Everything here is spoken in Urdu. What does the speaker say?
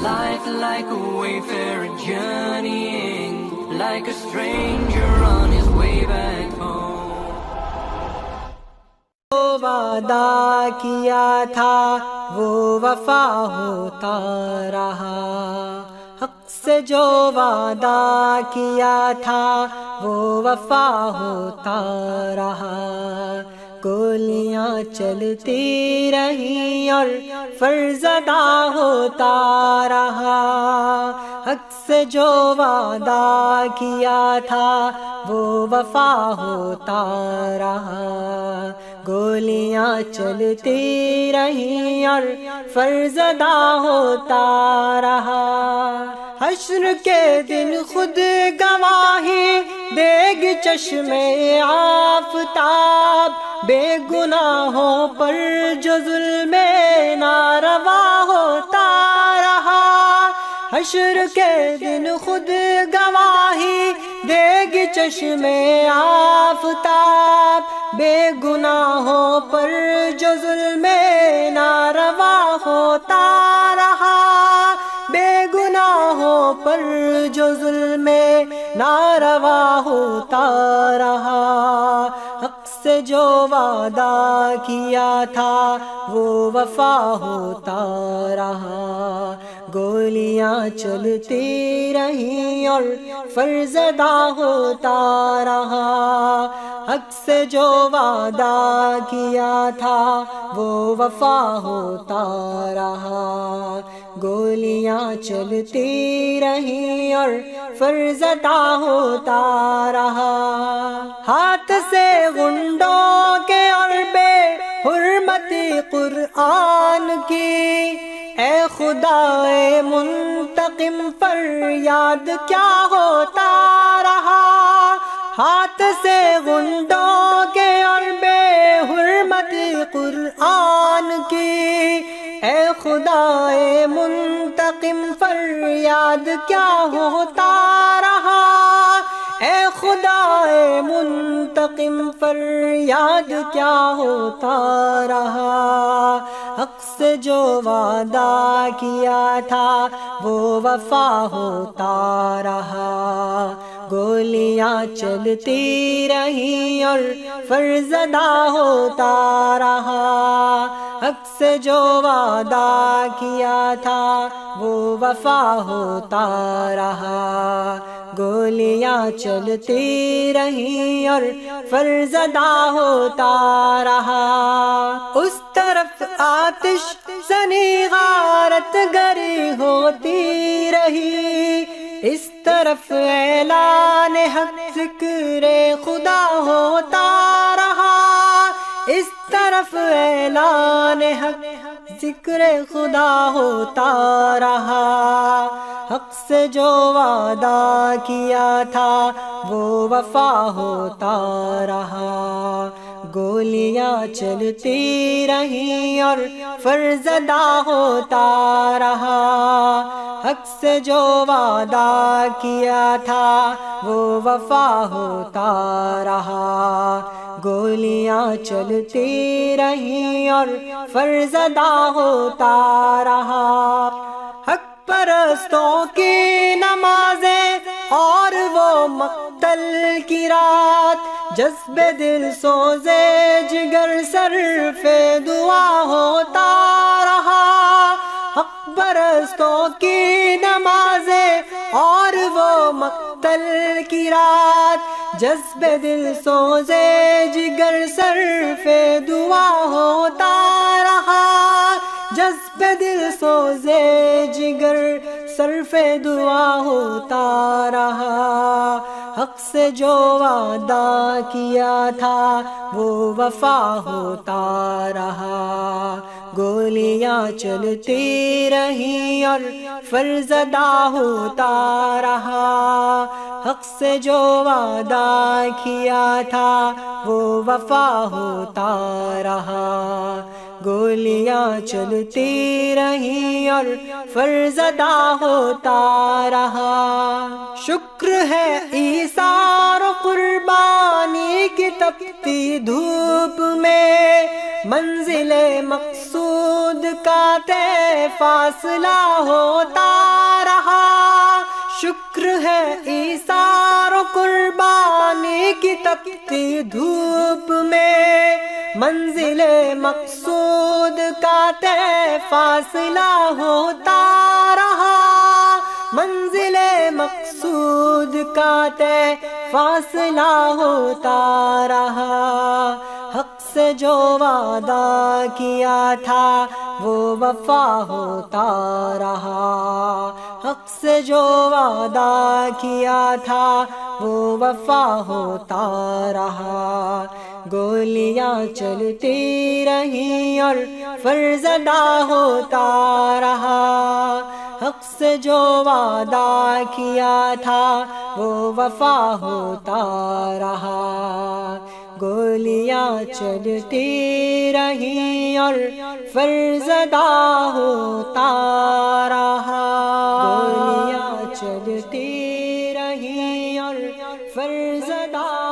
Life like a wayfarer journeying, like a stranger on his way back home. جو وعدہ کیا تھا وہ وفا ہوتا رہا، حق سے جو وعدہ کیا تھا وہ وفا ہوتا رہا، گولیاں چلتی رہیں اور فرض ادا ہوتا رہا، حق سے جو وعدہ کیا تھا وہ وفا ہوتا رہا، گولیاں چلتی رہیں اور فرض ادا ہوتا رہا، حشر کے دن خود گواہی دے گی چشم آفتاب، بے گناہوں پر جو ظلم ناروا ہوتا رہا، حشر کے دن خود گواہی دے گی چشم آفتاب، بے گناہوں پر جو ظلم ناروا ہوتا رہا، بے گناہوں پر جو ظلم ناروا ہوتا رہا، حق سے جو وعدہ کیا تھا وہ وفا ہوتا رہا، گولیاں چلتی رہیں اور فرض ادا ہوتا رہا، حق سے جو وعدہ کیا تھا وہ وفا ہوتا رہا، گولیاں چلتی رہیں اور فرض ادا ہوتا رہا، ہاتھ سے غنڈوں کے اور بے حرمتی قرآن کی، اے خدائے منتقم پر یاد کیا ہوتا رہا، ہاتھ سے غنڈوں کے اور بے حرمتی قرآن کی، اے خدائے منتقم پر یاد کیا ہوتا رہا، اے خدائے منتقم پر یاد کیا ہوتا رہا، حق سے جو وعدہ کیا تھا وہ وفا ہوتا رہا، گولیاں چلتی رہیں اور فرض ادا ہوتا رہا، حق سے جو وعدہ کیا تھا وہ وفا ہوتا رہا، گولیاں چلتی رہیں اور فرض ادا ہوتا رہا، اس طرف آتش زنی غارت گری ہوتی رہی، اس طرف اعلان حق ذکر خدا ہوتا رہا، اس طرف اعلان حق ذکر خدا ہوتا رہا، حق سے جو وعدہ کیا تھا وہ وفا ہوتا رہا، گولیاں چلتی رہیں اور فرض ادا ہوتا رہا، حق سے جو وعدہ کیا تھا وہ وفا ہوتا رہا، گولیاں چلتی رہیں اور فرض ادا ہوتا رہا، حق پرستوں کی نمازیں اور وہ مقتل کی رات، جذب دل سوزے جگر صرف دعا ہوتا رہا، حق پرستوں کی نمازیں اور وہ مقتل کی رات، جذب دل سوزے جگر صرف دعا ہوتا رہا، جذب دل سوزے جگر صرف دعا ہوتا رہا، حق سے جو وعدہ کیا تھا وہ وفا ہوتا رہا، گولیاں چلتی رہیں اور فرض ادا ہوتا رہا، حق سے جو وعدہ کیا تھا وہ وفا ہوتا رہا، گولیاں چلتی رہیں اور فرض ادا ہوتا رہا، شکر ہے ایثار و قربانی کی تپتی دھوپ میں، منزل مقصود کا طے فاصلہ ہوتا رہا۔ شکر ہے ایثار و قربانی کی تپتی دھوپ میں، منزل مقصود کا طے فاصلہ ہوتا رہا، منزل مقصود کا طے فاصلہ ہوتا رہا۔ حق سے جو وعدہ کیا تھا وہ وفا ہوتا رہا، حق سے جو وعدہ کیا تھا وہ وفا ہوتا رہا۔ گولیاں چلتی رہیں اور فرض ادا ہوتا رہا، حق سے جو وعدہ کیا تھا وہ وفا ہوتا رہا۔ گولیاں چلتی رہیں اور فرض ادا ہوتا رہا، گولیاں چلتی رہیں اور فرض ادا